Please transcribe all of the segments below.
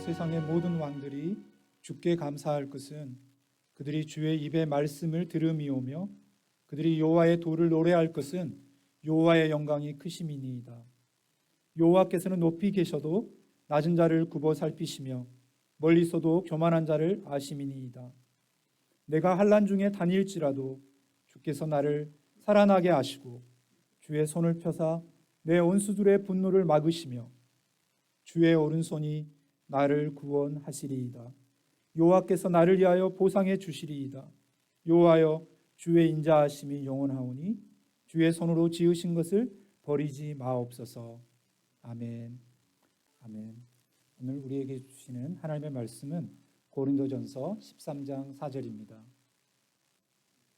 세상의 모든 왕들이 주께 감사할 것은 그들이 주의 입의 말씀을 들음이오며 그들이 여호와의 도를 노래할 것은 여호와의 영광이 크심이니이다. 여호와께서는 높이 계셔도 낮은 자를 굽어 살피시며 멀리서도 교만한 자를 아심이니이다. 내가 환난 중에 다닐지라도 주께서 나를 살아나게 하시고 주의 손을 펴사 내 원수들의 분노를 막으시며 주의 오른손이 나를 구원하시리이다. 여호와께서 나를 위하여 보상해 주시리이다. 여호와여, 주의 인자하심이 영원하오니 주의 손으로 지으신 것을 버리지 마옵소서. 아멘. 아멘. 오늘 우리에게 주시는 하나님의 말씀은 고린도전서 13장 4절입니다.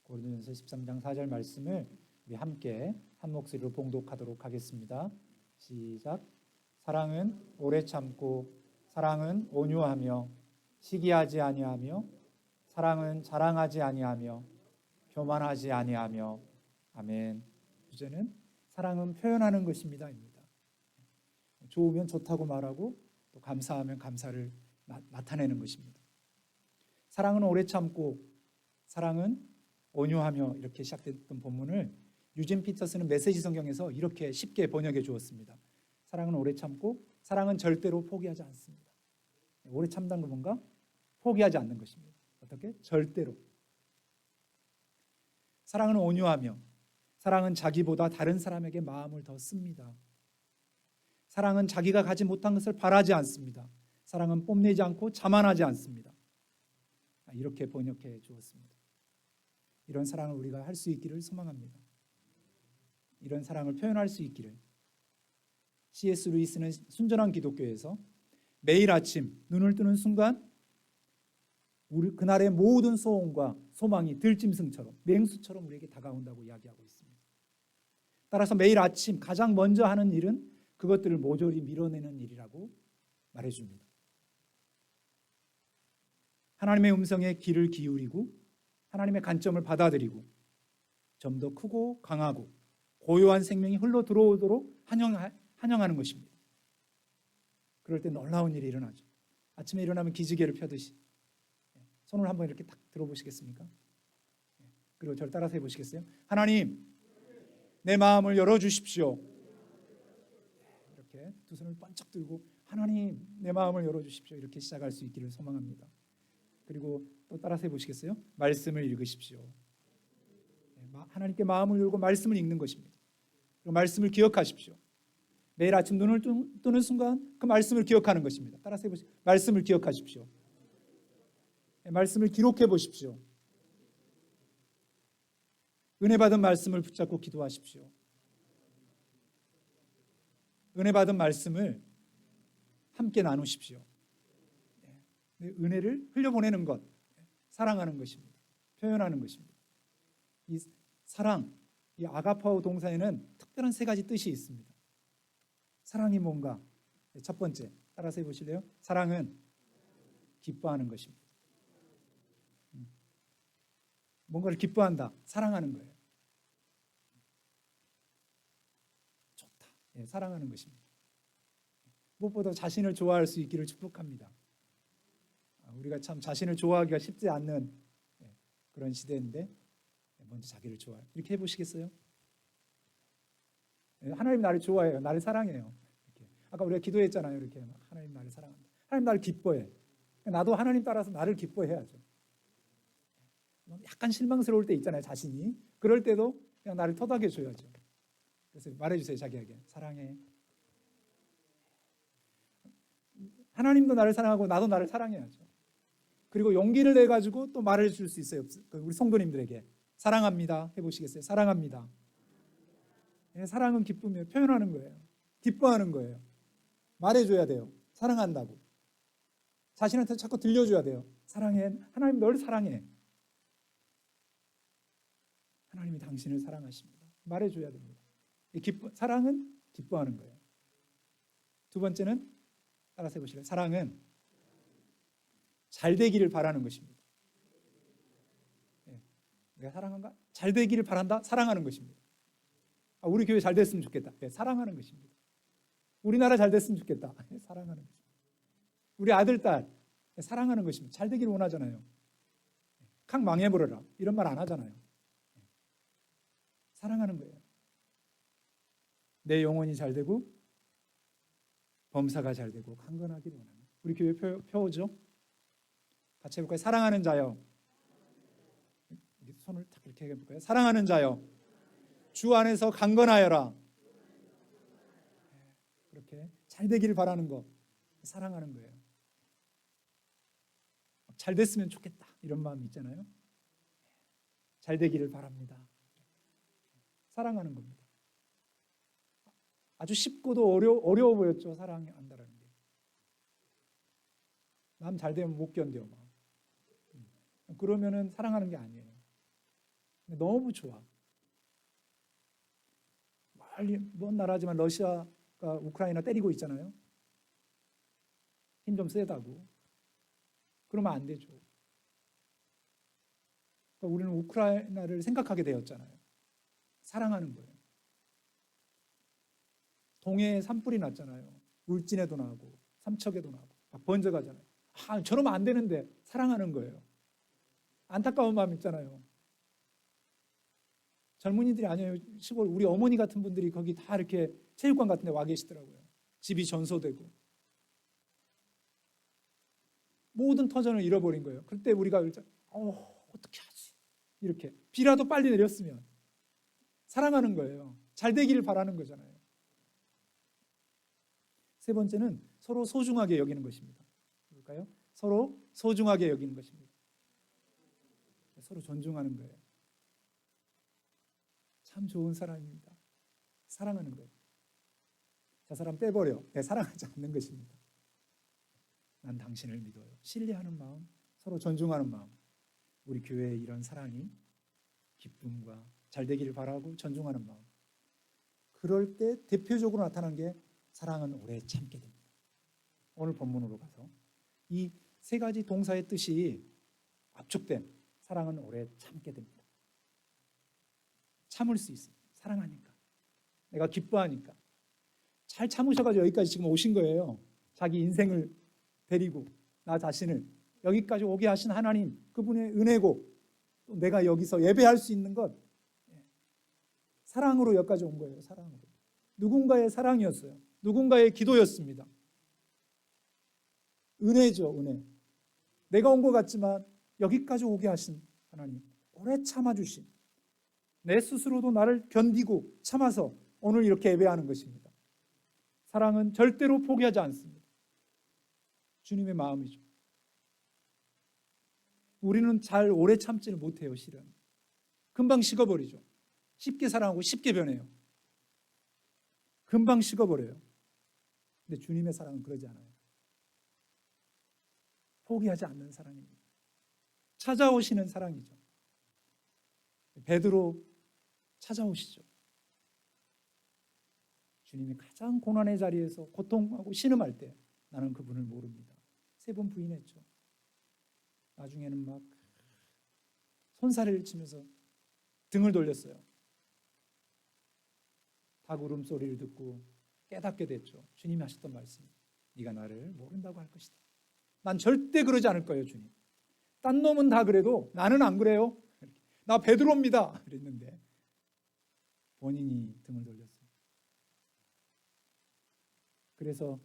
고린도전서 13장 4절 말씀을 우리 함께 한 목소리로 봉독하도록 하겠습니다. 시작. 사랑은 오래 참고 사랑은 온유하며 시기하지 아니하며 사랑은 자랑하지 아니하며 교만하지 아니하며. 아멘. 주제는 사랑은 표현하는 것입니다입니다. 좋으면 좋다고 말하고 또 감사하면 감사를 나타내는 것입니다. 사랑은 오래 참고 사랑은 온유하며 이렇게 시작됐던 본문을 유진 피터스는 메시지 성경에서 이렇게 쉽게 번역해 주었습니다. 사랑은 오래 참고 사랑은 절대로 포기하지 않습니다. 오래 참다는 건 뭔가? 포기하지 않는 것입니다. 어떻게? 절대로. 사랑은 온유하며 사랑은 자기보다 다른 사람에게 마음을 더 씁니다. 사랑은 자기가 가지 못한 것을 바라지 않습니다. 사랑은 뽐내지 않고 자만하지 않습니다. 이렇게 번역해 주었습니다. 이런 사랑을 우리가 할 수 있기를 소망합니다. 이런 사랑을 표현할 수 있기를. C.S. 루이스는 순전한 기독교에서 매일 아침 눈을 뜨는 순간 우리 그날의 모든 소원과 소망이 들짐승처럼 맹수처럼 우리에게 다가온다고 이야기하고 있습니다. 따라서 매일 아침 가장 먼저 하는 일은 그것들을 모조리 밀어내는 일이라고 말해줍니다. 하나님의 음성에 귀를 기울이고 하나님의 관점을 받아들이고 좀 더 크고 강하고 고요한 생명이 흘러 들어오도록 환영하는 것입니다. 그럴 때 놀라운 일이 일어나죠. 아침에 일어나면 기지개를 펴듯이 손을 한번 이렇게 딱 들어보시겠습니까? 그리고 저를 따라서 해보시겠어요? 하나님, 내 마음을 열어주십시오. 이렇게 두 손을 번쩍 들고 하나님, 내 마음을 열어주십시오. 이렇게 시작할 수 있기를 소망합니다. 그리고 또 따라서 해보시겠어요? 말씀을 읽으십시오. 하나님께 마음을 열고 말씀을 읽는 것입니다. 그리고 말씀을 기억하십시오. 매일 아침 눈을 뜨는 순간 그 말씀을 기억하는 것입니다. 따라서 해보시죠. 말씀을 기억하십시오. 말씀을 기록해 보십시오. 은혜 받은 말씀을 붙잡고 기도하십시오. 은혜 받은 말씀을 함께 나누십시오. 은혜를 흘려보내는 것, 사랑하는 것입니다. 표현하는 것입니다. 이 사랑, 이 아가파오 동사에는 특별한 세 가지 뜻이 있습니다. 사랑이 뭔가? 첫 번째, 따라서 해보실래요? 사랑은 기뻐하는 것입니다. 뭔가를 기뻐한다, 사랑하는 거예요. 좋다, 사랑하는 것입니다. 무엇보다 자신을 좋아할 수 있기를 축복합니다. 우리가 참 자신을 좋아하기가 쉽지 않는 그런 시대인데 먼저 자기를 좋아해요. 이렇게 해보시겠어요? 하나님 나를 좋아해요. 나를 사랑해요. 이렇게. 아까 우리가 기도했잖아요. 이렇게 하나님 나를 사랑한다. 하나님 나를 기뻐해. 나도 하나님 따라서 나를 기뻐해야죠. 약간 실망스러울 때 있잖아요. 자신이. 그럴 때도 그냥 나를 토닥여 줘야죠. 그래서 말해주세요. 자기에게. 사랑해. 하나님도 나를 사랑하고 나도 나를 사랑해야죠. 그리고 용기를 내가지고 또 말을 줄 수 있어요. 우리 성도님들에게. 사랑합니다. 해보시겠어요? 사랑합니다. 사랑은 기쁨이에요. 표현하는 거예요. 기뻐하는 거예요. 말해줘야 돼요. 사랑한다고. 자신한테 자꾸 들려줘야 돼요. 사랑해. 하나님 널 사랑해. 하나님이 당신을 사랑하십니다. 말해줘야 됩니다. 사랑은 기뻐하는 거예요. 두 번째는 따라서 해보실래요? 사랑은 잘 되기를 바라는 것입니다. 내가 사랑한가? 잘 되기를 바란다? 사랑하는 것입니다. 우리 교회 잘 됐으면 좋겠다. 사랑하는 것입니다. 우리나라 잘 됐으면 좋겠다. 사랑하는 것입니다. 우리 아들, 딸 사랑하는 것입니다. 잘 되기를 원하잖아요. 칵 망해버려라 이런 말 안 하잖아요. 사랑하는 거예요. 내 영혼이 잘 되고 범사가 잘 되고 강건하기를 원합니다. 우리 교회 표어죠. 같이 해볼까요? 사랑하는 자여. 손을 딱 이렇게 해볼까요? 사랑하는 자여, 주 안에서 강건하여라. 그렇게 잘 되기를 바라는 거, 사랑하는 거예요. 잘 됐으면 좋겠다 이런 마음이 있잖아요. 잘 되기를 바랍니다. 사랑하는 겁니다. 아주 쉽고도 어려워 보였죠. 사랑한다라는 게. 남 잘 되면 못 견뎌. 그러면은 사랑하는 게 아니에요. 너무 좋아. 멀리 먼 나라지만 러시아가 우크라이나 때리고 있잖아요. 힘 좀 세다고. 그러면 안 되죠. 그러니까 우리는 우크라이나를 생각하게 되었잖아요. 사랑하는 거예요. 동해에 산불이 났잖아요. 울진에도 나고 삼척에도 나고 막 번져가잖아요. 저러면 안 되는데 사랑하는 거예요. 안타까운 마음 있잖아요. 젊은이들이 아니에요. 시골 우리 어머니 같은 분들이 거기 다 이렇게 체육관 같은 데 와 계시더라고요. 집이 전소되고 모든 터전을 잃어버린 거예요. 그때 우리가 어떻게 하지? 이렇게 비라도 빨리 내렸으면. 사랑하는 거예요. 잘 되기를 바라는 거잖아요. 세 번째는 서로 소중하게 여기는 것입니다. 볼까요? 서로 소중하게 여기는 것입니다. 서로 존중하는 거예요. 참 좋은 사람입니다. 사랑하는 거예요. 저 사람 빼버려. 사랑하지 않는 것입니다. 난 당신을 믿어요. 신뢰하는 마음, 서로 존중하는 마음. 우리 교회의 이런 사랑이 기쁨과 잘 되기를 바라고 존중하는 마음. 그럴 때 대표적으로 나타난 게 사랑은 오래 참게 됩니다. 오늘 본문으로 가서 이 세 가지 동사의 뜻이 압축된 사랑은 오래 참게 됩니다. 참을 수 있어요. 사랑하니까. 내가 기뻐하니까. 잘 참으셔가지고 여기까지 지금 오신 거예요. 자기 인생을 데리고 나 자신을 여기까지 오게 하신 하나님, 그분의 은혜고 또 내가 여기서 예배할 수 있는 것 사랑으로 여기까지 온 거예요. 사랑으로. 누군가의 사랑이었어요. 누군가의 기도였습니다. 은혜죠. 은혜. 내가 온 것 같지만 여기까지 오게 하신 하나님, 오래 참아주신, 내 스스로도 나를 견디고 참아서 오늘 이렇게 예배하는 것입니다. 사랑은 절대로 포기하지 않습니다. 주님의 마음이죠. 우리는 잘 오래 참지를 못해요. 실은 금방 식어버리죠. 쉽게 사랑하고 쉽게 변해요. 금방 식어버려요. 근데 주님의 사랑은 그러지 않아요. 포기하지 않는 사랑입니다. 찾아오시는 사랑이죠. 베드로 찾아오시죠. 주님이 가장 고난의 자리에서 고통하고 신음할 때 나는 그분을 모릅니다. 3번 부인했죠. 나중에는 막 손사래를 치면서 등을 돌렸어요. 닭 울음소리를 듣고 깨닫게 됐죠. 주님이 하셨던 말씀, 네가 나를 모른다고 할 것이다. 난 절대 그러지 않을 거예요. 주님. 딴 놈은 다 그래도 나는 안 그래요. 나 베드로입니다. 그랬는데 본인이 등을 돌렸어요. 그래서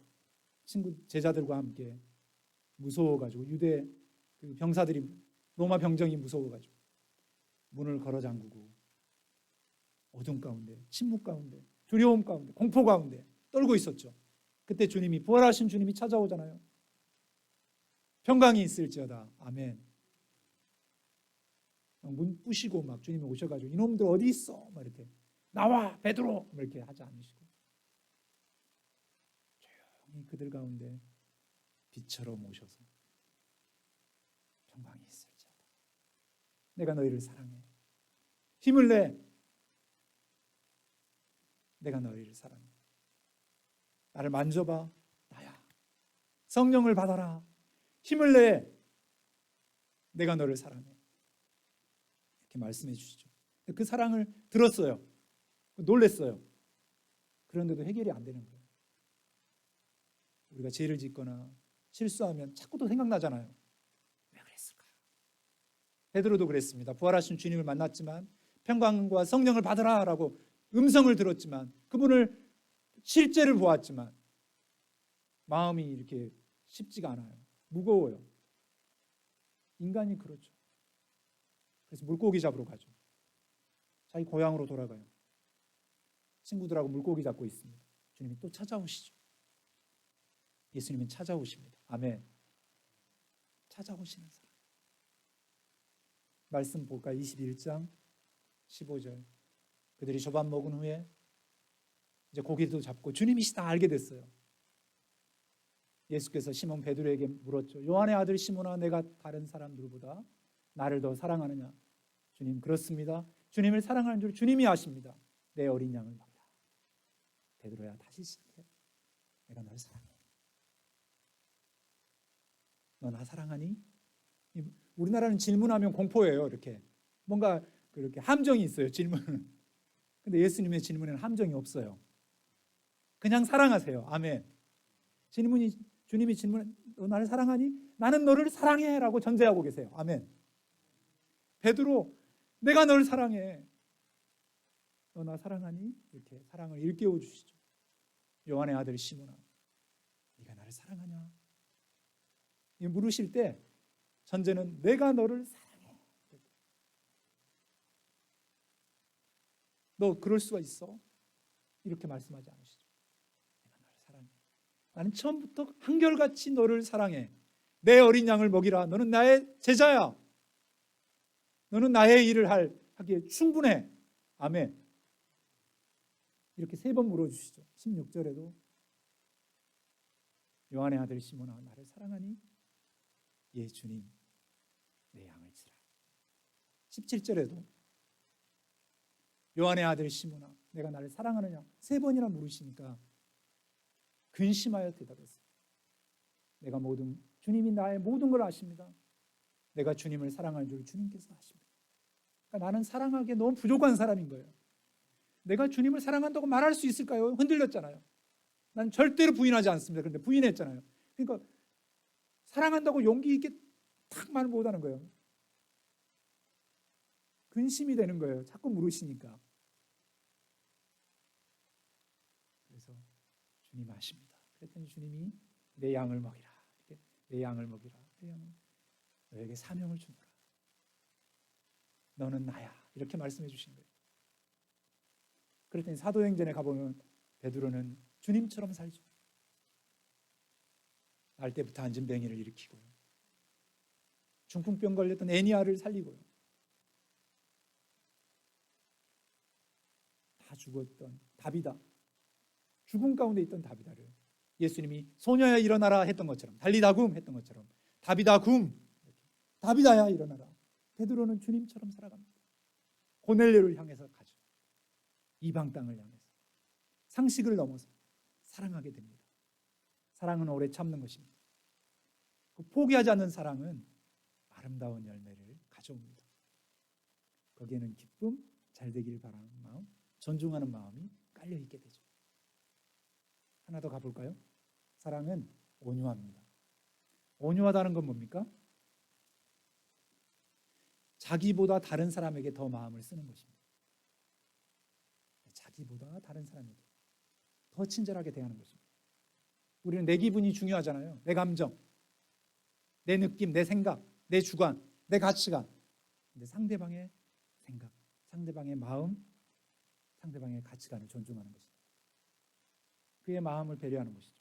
친구 제자들과 함께 무서워가지고 유대 그 병사들이 로마 병정이 무서워가지고 문을 걸어 잠그고 어둠 가운데, 침묵 가운데, 두려움 가운데, 공포 가운데 떨고 있었죠. 그때 주님이, 부활하신 주님이 찾아오잖아요. 평강이 있을지어다. 아멘. 문 부시고 막 주님이 오셔가지고 이놈들 어디 있어? 막 이렇게 나와 베드로 막 이렇게 하지 않으시고 조용히 그들 가운데 빛처럼 오셔서 평강이 있을지어다. 내가 너희를 사랑해. 힘을 내. 내가 너희를 사랑해. 나를 만져봐. 나야. 성령을 받아라. 힘을 내. 내가 너를 사랑해. 이렇게 말씀해 주시죠. 그 사랑을 들었어요. 놀랬어요. 그런데도 해결이 안 되는 거예요. 우리가 죄를 짓거나 실수하면 자꾸 또 생각나잖아요. 왜 그랬을까? 베드로도 그랬습니다. 부활하신 주님을 만났지만 평강과 성령을 받으라라고 음성을 들었지만 그분을 실제를 보았지만 마음이 이렇게 쉽지가 않아요. 무거워요. 인간이 그렇죠. 그래서 물고기 잡으러 가죠. 자기 고향으로 돌아가요. 친구들하고 물고기 잡고 있습니다. 주님이 또 찾아오시죠. 예수님은 찾아오십니다. 아멘. 찾아오시는 사람. 말씀 볼까요? 21장 15절. 그들이 조밥 먹은 후에 이제 고기도 잡고 주님이시다 알게 됐어요. 예수께서 시몬 베드로에게 물었죠. 요한의 아들 시몬아, 내가 다른 사람들보다 나를 더 사랑하느냐? 주님, 그렇습니다. 주님을 사랑하는 줄 주님이 아십니다. 내 어린 양을 먹이라. 베드로야, 다시 시작해. 내가 너를 사랑해. 너 나 사랑하니? 우리나라는 질문하면 공포예요. 이렇게 뭔가 그렇게 함정이 있어요. 질문은. 근데 예수님의 질문에는 함정이 없어요. 그냥 사랑하세요. 아멘. 주님이 질문, 너 나를 사랑하니? 나는 너를 사랑해라고 전제하고 계세요. 아멘. 베드로, 내가 너를 사랑해. 너 나 사랑하니? 이렇게 사랑을 일깨워 주시죠. 요한의 아들 시몬아, 네가 나를 사랑하냐? 물으실 때 전제는 내가 너를 사랑해. 너 그럴 수가 있어? 이렇게 말씀하지 않으시죠. 내가 너를 사랑해. 나는 처음부터 한결같이 너를 사랑해. 내 어린 양을 먹이라. 너는 나의 제자야. 너는 나의 일을 하기에 충분해. 아멘. 이렇게 3번 물어주시죠. 16절에도 요한의 아들 시몬아, 나를 사랑하니? 예, 주님, 내 양을 치라. 17절에도 요한의 아들 시몬아, 내가 나를 사랑하느냐? 3번이나 물으시니까 근심하여 대답했어요. 주님이 나의 모든 걸 아십니다. 내가 주님을 사랑하는 줄 주님께서 아십니다. 그러니까 나는 사랑하기에 너무 부족한 사람인 거예요. 내가 주님을 사랑한다고 말할 수 있을까요? 흔들렸잖아요. 난 절대로 부인하지 않습니다. 그런데 부인했잖아요. 그러니까 사랑한다고 용기 있게 탁 말 못하는 거예요. 근심이 되는 거예요. 자꾸 물으시니까. 그래서 주님 아십니다. 그랬더니 주님이 내 양을 먹이라. 이렇게 내 양을 먹이라. 내 양을 너에게 사명을 주노라. 너는 나야. 이렇게 말씀해 주신 거예요. 그랬더니 사도행전에 가보면 베드로는 주님처럼 살죠. 날 때부터 안진뱅이를 일으키고요. 중풍병 걸렸던 애니아를 살리고요. 다 죽었던 다비다, 죽음 가운데 있던 다비다를 예수님이 소녀야 일어나라 했던 것처럼, 달리다굼 했던 것처럼 다비다굼, 다비다야 일어나라. 베드로는 주님처럼 살아갑니다. 고넬료를 향해서 가죠. 이방 땅을 향해서 상식을 넘어서 사랑하게 됩니다. 사랑은 오래 참는 것입니다. 그 포기하지 않는 사랑은 아름다운 열매를 가져옵니다. 거기에는 기쁨, 잘 되기를 바라는 마음, 존중하는 마음이 깔려 있게 되죠. 하나 더 가볼까요? 사랑은 온유합니다. 온유하다는 건 뭡니까? 자기보다 다른 사람에게 더 마음을 쓰는 것입니다. 자기보다 다른 사람에게 더 친절하게 대하는 것입니다. 우리는 내 기분이 중요하잖아요. 내 감정, 내 느낌, 내 생각, 내 주관, 내 가치관. 근데 상대방의 생각, 상대방의 마음, 상대방의 가치관을 존중하는 것입니다. 그의 마음을 배려하는 것이죠.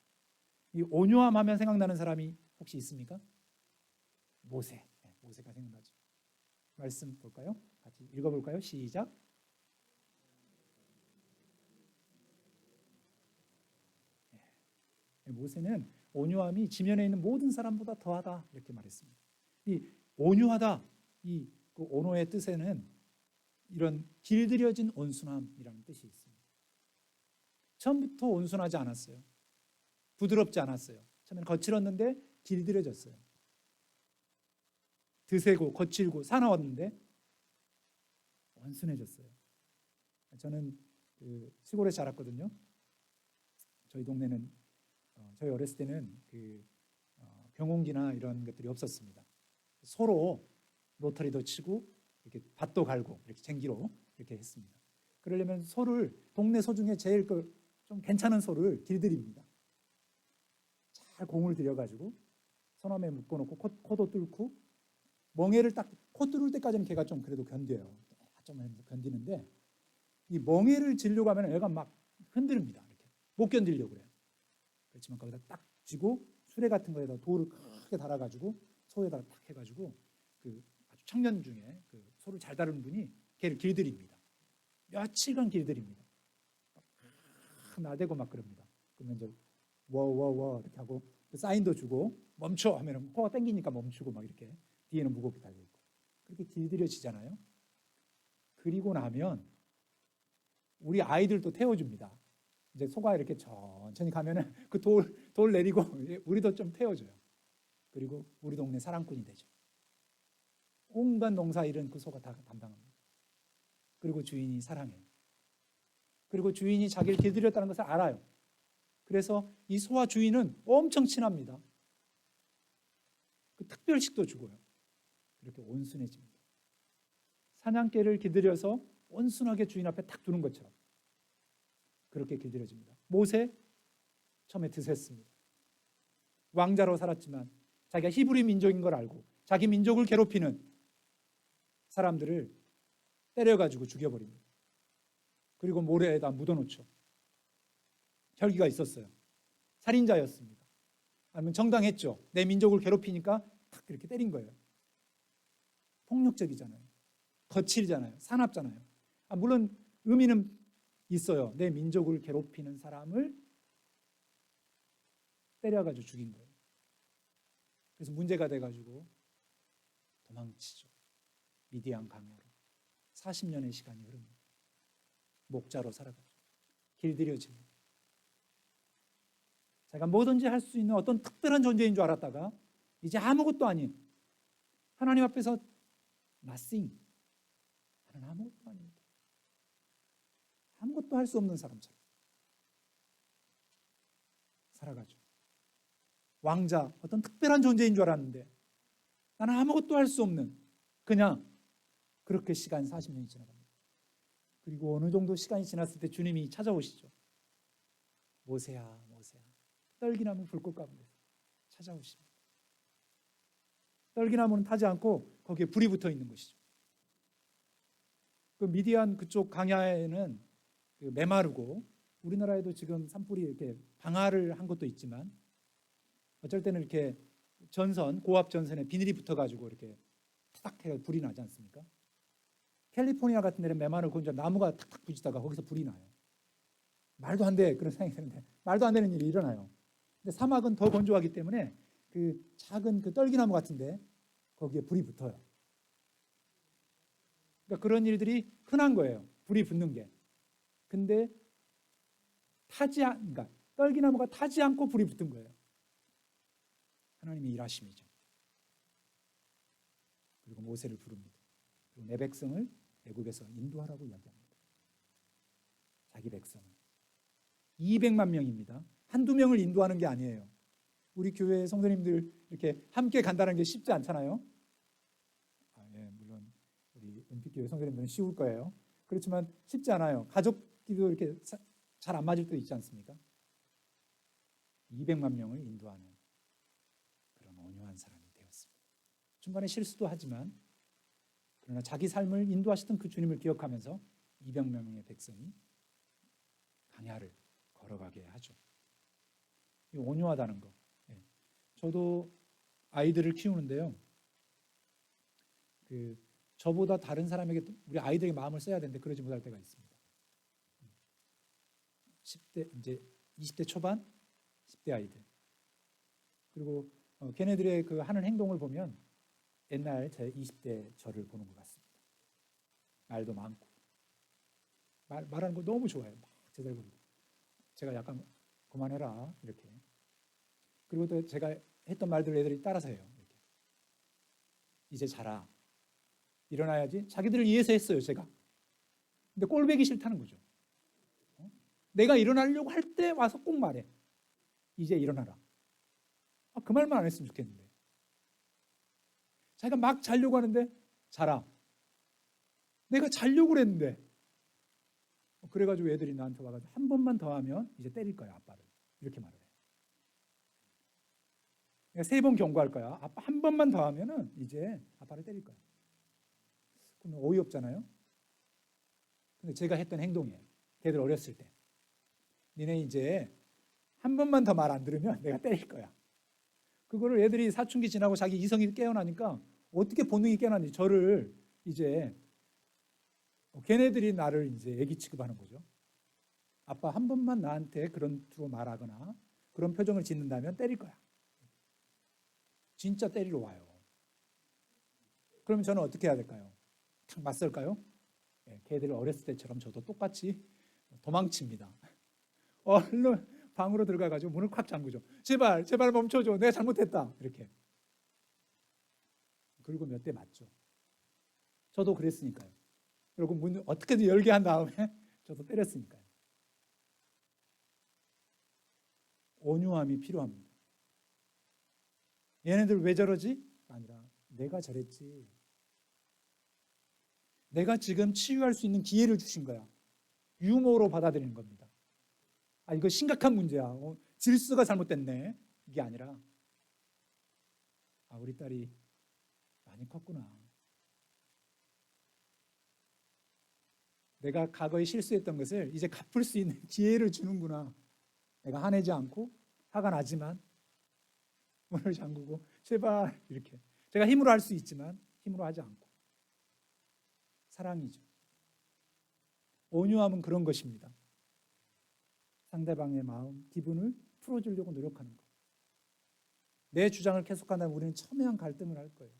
이 온유함 하면 생각나는 사람이 혹시 있습니까? 모세. 모세가 생각나죠. 말씀 볼까요? 같이 읽어볼까요? 시작. 모세는 온유함이 지면에 있는 모든 사람보다 더하다 이렇게 말했습니다. 이 온유하다, 그 온어의 뜻에는 이런 길들여진 온순함이라는 뜻이 있습니다. 처음부터 온순하지 않았어요. 부드럽지 않았어요. 처음에는 거칠었는데 길들여졌어요. 드세고 거칠고 사나웠는데 온순해졌어요. 저는 시골에 자랐거든요. 저희 동네는 저희 어렸을 때는 경운기나 이런 것들이 없었습니다. 서로 로터리도 치고 이렇게 밭도 갈고 이렇게 쟁기로 이렇게 했습니다. 그러려면 소를 동네 소 중에 제일 좀 괜찮은 소를 길들입니다. 잘 공을 들여가지고 소나무에 묶어놓고 코도 뚫고 멍에를 딱 코 뚫을 때까지는 걔가 좀 그래도 견뎌요. 좀 견디는데 이 멍에를 지려고 하면 애가 막 흔듭니다. 이렇게 못 견디려고 그래요. 그렇지만 거기다 딱 쥐고 수레 같은 거에다 돌을 크게 달아가지고 소에다 딱 해가지고 그 아주 청년 중에 그 소를 잘 다루는 분이 걔를 길들입니다. 며칠간 길들입니다. 나대고 막 그럽니다. 그러면 이제 워워워 이렇게 하고 사인도 주고 멈춰 하면 코가 땡기니까 멈추고 막 이렇게 뒤에는 무겁게 달려 있고 그렇게 길들여지잖아요. 그리고 나면 우리 아이들도 태워줍니다. 이제 소가 이렇게 천천히 가면은 그 돌 내리고 우리도 좀 태워줘요. 그리고 우리 동네 사랑꾼이 되죠. 온갖 농사일은 그 소가 다 담당합니다. 그리고 주인이 사랑해요. 그리고 주인이 자기를 길들였다는 것을 알아요. 그래서 이 소와 주인은 엄청 친합니다. 그 특별식도 주고요. 그렇게 온순해집니다. 사냥개를 길들여서 온순하게 주인 앞에 딱 두는 것처럼 그렇게 길들여집니다. 모세 처음에 드셌습니다. 왕자로 살았지만 자기가 히브리 민족인 걸 알고 자기 민족을 괴롭히는 사람들을 때려가지고 죽여버립니다. 그리고 모래에다 묻어놓죠. 혈기가 있었어요. 살인자였습니다. 아니면 정당했죠. 내 민족을 괴롭히니까 탁 이렇게 때린 거예요. 폭력적이잖아요. 거칠잖아요. 사납잖아요. 물론 의미는 있어요. 내 민족을 괴롭히는 사람을 때려가지고 죽인 거예요. 그래서 문제가 돼가지고 도망치죠. 미디안 강야로 40년의 시간이 흐릅니다. 목자로 살아가죠. 길들여집니다. 자기가 뭐든지 할 수 있는 어떤 특별한 존재인 줄 알았다가 이제 아무것도 아닌 하나님 앞에서 nothing, 나는 아무것도 아닙니다. 아무것도 할 수 없는 사람처럼 살아가죠. 왕자, 어떤 특별한 존재인 줄 알았는데 나는 아무것도 할 수 없는 그냥 그렇게 시간 40년이 지나갑니다. 그리고 어느 정도 시간이 지났을 때 주님이 찾아오시죠. 모세야, 모세야. 떨기나무 불꽃 가운데서 찾아오십니다. 떨기나무는 타지 않고 거기에 불이 붙어 있는 것이죠. 그 미디안 그쪽 강야에는 그 메마르고 우리나라에도 지금 산불이 이렇게 방화를 한 것도 있지만 어쩔 때는 이렇게 전선, 고압 전선에 비닐이 붙어가지고 이렇게 탁탁 해서 불이 나지 않습니까? 캘리포니아 같은 데는 메마르 건조 나무가 탁탁 부딪다가 거기서 불이 나요. 말도 안 돼 그런 생각이 드는데 말도 안 되는 일이 일어나요. 근데 사막은 더 건조하기 때문에 그 작은 그 떨기나무 같은데 거기에 불이 붙어요. 그러니까 그런 일들이 흔한 거예요. 불이 붙는 게. 근데 그러니까 떨기나무가 타지 않고 불이 붙은 거예요. 하나님의 일하심이죠. 그리고 모세를 부릅니다. 그리고 내 백성을 애굽에서 인도하라고 이야기합니다. 자기 백성을 200만 명입니다. 한두 명을 인도하는 게 아니에요. 우리 교회 성도님들 이렇게 함께 간다는 게 쉽지 않잖아요. 예, 물론 우리 은빛교회 성도님들은 쉬울 거예요. 그렇지만 쉽지 않아요. 가족끼리도 이렇게 잘 안 맞을 때도 있지 않습니까? 200만 명을 인도하는 그런 온유한 사람이 되었습니다. 중간에 실수도 하지만 그러나 자기 삶을 인도하시던 그 주님을 기억하면서 200만 명의 백성이 강야를 걸어가게 하죠. 이 온유하다는 거. 예. 저도 아이들을 키우는데요. 저보다 다른 사람에게 우리 아이들에게 마음을 써야 되는데 그러지 못할 때가 있습니다. 10대 이제 20대 초반, 10대 아이들. 그리고 걔네들의 그 하는 행동을 보면 옛날 제 20대 저를 보는 것 같습니다. 말도 많고 말하는 거 너무 좋아해요. 막 제대로 부르고 제가 약간 그만해라 이렇게. 그리고 또 제가 했던 말들 애들이 따라서 해요. 이렇게. 이제 자라. 일어나야지. 자기들을 위해서 했어요, 제가. 근데 꼴배기 싫다는 거죠. 내가 일어나려고 할 때 와서 꼭 말해. 이제 일어나라. 그 말만 안 했으면 좋겠는데. 자기가 막 자려고 하는데 자라. 내가 자려고 그랬는데. 그래가지고 애들이 나한테 와가지고 한 번만 더 하면 이제 때릴 거야, 아빠를. 이렇게 말을 해. 내가 3번 경고할 거야. 아빠 한 번만 더 하면은 이제 아빠를 때릴 거야. 그러면 어이없잖아요. 근데 제가 했던 행동이에요. 걔들 어렸을 때. 니네 이제 한 번만 더 말 안 들으면 내가 때릴 거야. 그거를 애들이 사춘기 지나고 자기 이성이 깨어나니까 어떻게 본능이 깨어나는지 저를 이제 걔네들이 나를 이제 애기 취급하는 거죠. 아빠 한 번만 나한테 그런 투로 말하거나 그런 표정을 짓는다면 때릴 거야. 진짜 때리러 와요. 그러면 저는 어떻게 해야 될까요? 탁 맞설까요? 걔들 어렸을 때처럼 저도 똑같이 도망칩니다. 얼른 방으로 들어가가지고 문을 콱 잠그죠. 제발 멈춰줘. 내가 잘못했다. 이렇게. 그리고 몇 대 맞죠. 저도 그랬으니까요. 그리고 문 어떻게든 열게 한 다음에 저도 때렸으니까요. 온유함이 필요합니다. 얘네들 왜 저러지? 아니라 내가 저랬지. 내가 지금 치유할 수 있는 기회를 주신 거야. 유머로 받아들이는 겁니다. 이거 심각한 문제야. 질서가 잘못됐네. 이게 아니라 우리 딸이 많이 컸구나. 내가 과거에 실수했던 것을 이제 갚을 수 있는 기회를 주는구나. 내가 화내지 않고 화가 나지만 문을 잠그고 제발 이렇게. 제가 힘으로 할 수 있지만 힘으로 하지 않고. 사랑이죠. 온유함은 그런 것입니다. 상대방의 마음, 기분을 풀어주려고 노력하는 것. 내 주장을 계속한다면 우리는 첨예한 갈등을 할 거예요.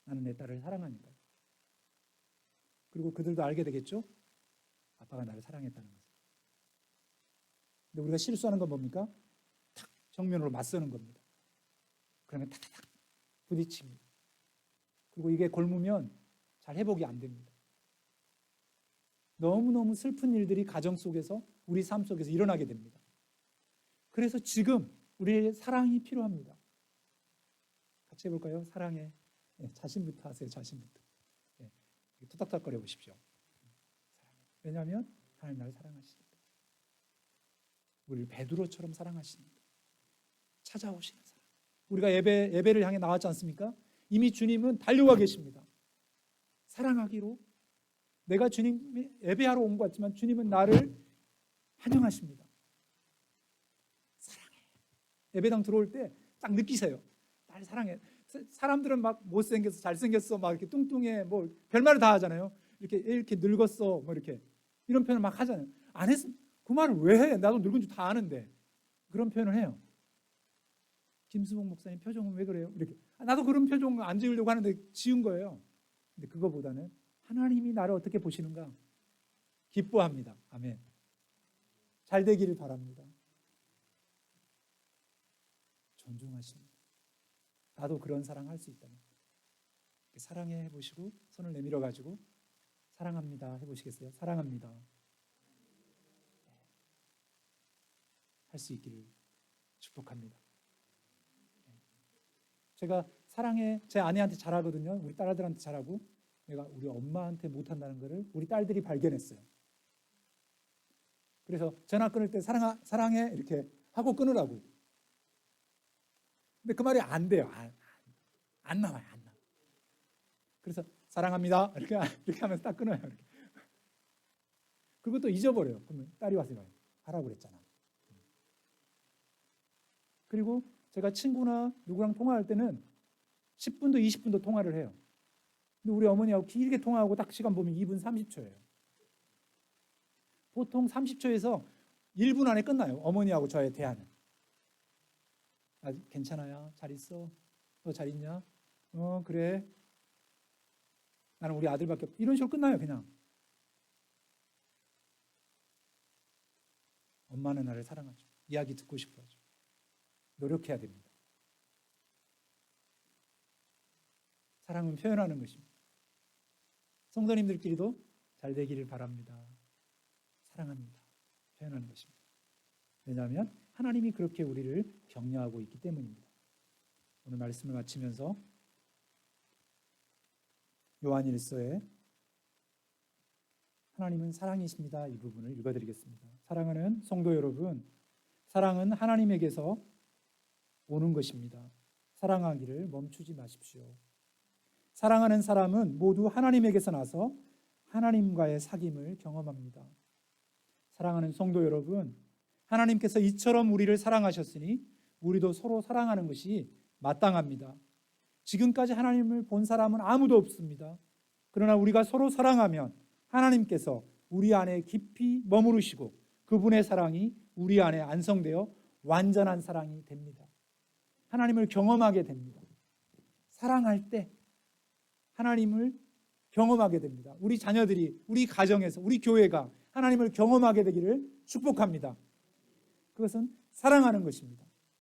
나는 내 딸을 사랑하니까요. 그리고 그들도 알게 되겠죠? 아빠가 나를 사랑했다는 것을. 근데 우리가 실수하는 건 뭡니까? 탁 정면으로 맞서는 겁니다. 그러면 탁탁탁 부딪힙니다. 그리고 이게 골무면 잘 회복이 안 됩니다. 너무너무 슬픈 일들이 가정 속에서 우리 삶 속에서 일어나게 됩니다. 그래서 지금 우리의 사랑이 필요합니다. 같이 해볼까요? 사랑해. 자신부터 하세요. 자신부터. 투닥투닥거려 보십시오. 왜냐하면 하나님 나를 사랑하시니까. 우리를 베드로처럼 사랑하시니까. 찾아오시는 사랑. 우리가 예배를 향해 나왔지 않습니까? 이미 주님은 달려와 계십니다. 사랑하기로. 내가 주님 예배하러 온 것 같지만 주님은 나를 환영하십니다. 사랑해. 예배당 들어올 때 딱 느끼세요. 나를 사랑해. 사람들은 막 못생겼어, 잘생겼어, 막 이렇게 뚱뚱해, 뭐 별말을 다 하잖아요. 이렇게 늙었어, 뭐 이렇게 이런 표현을 막 하잖아요. 안 했으면 그 말을 왜 해? 나도 늙은 줄 다 아는데 그런 표현을 해요. 김수봉 목사님 표정은 왜 그래요? 이렇게 나도 그런 표정 안 지으려고 하는데 지은 거예요. 근데 그거보다는 하나님이 나를 어떻게 보시는가 기뻐합니다. 아멘. 잘 되기를 바랍니다. 존중하십니다. 나도 그런 사랑할 수 있다면 사랑해 해보시고 손을 내밀어 가지고 사랑합니다 해보시겠어요? 사랑합니다. 할 수 있기를 축복합니다. 제가 사랑해 제 아내한테 잘하거든요. 우리 딸들한테 잘하고 내가 우리 엄마한테 못한다는 것을 우리 딸들이 발견했어요. 그래서 전화 끊을 때 사랑해 이렇게 하고 끊으라고. 근데 그 말이 안 돼요. 안 나와요. 안 나와. 그래서 사랑합니다 이렇게 하면서 딱 끊어요. 이렇게. 그것도 잊어버려요. 그러면 딸이 와서 하라고 그랬잖아. 그리고 제가 친구나 누구랑 통화할 때는 10분도 20분도 통화를 해요. 근데 우리 어머니하고 길게 통화하고 딱 시간 보면 2분 30초예요. 보통 30초에서 1분 안에 끝나요. 어머니하고 저의 대화는. 괜찮아요. 잘 있어. 너 잘 있냐? 그래. 나는 우리 아들밖에 없어. 이런 식으로 끝나요. 그냥. 엄마는 나를 사랑하죠. 이야기 듣고 싶어 하죠. 노력해야 됩니다. 사랑은 표현하는 것입니다. 성도님들끼리도 잘 되기를 바랍니다. 사랑합니다. 표현하는 것입니다. 왜냐하면 하나님이 그렇게 우리를 격려하고 있기 때문입니다. 오늘 말씀을 마치면서 요한일서에 하나님은 사랑이십니다. 이 부분을 읽어드리겠습니다. 사랑하는 성도 여러분, 사랑은 하나님에게서 오는 것입니다. 사랑하기를 멈추지 마십시오. 사랑하는 사람은 모두 하나님에게서 나서 하나님과의 사귐을 경험합니다. 사랑하는 성도 여러분, 하나님께서 이처럼 우리를 사랑하셨으니 우리도 서로 사랑하는 것이 마땅합니다. 지금까지 하나님을 본 사람은 아무도 없습니다. 그러나 우리가 서로 사랑하면 하나님께서 우리 안에 깊이 머무르시고 그분의 사랑이 우리 안에 안성되어 완전한 사랑이 됩니다. 하나님을 경험하게 됩니다. 사랑할 때 하나님을 경험하게 됩니다. 우리 자녀들이, 우리 가정에서, 우리 교회가 하나님을 경험하게 되기를 축복합니다. 그것은 사랑하는 것입니다.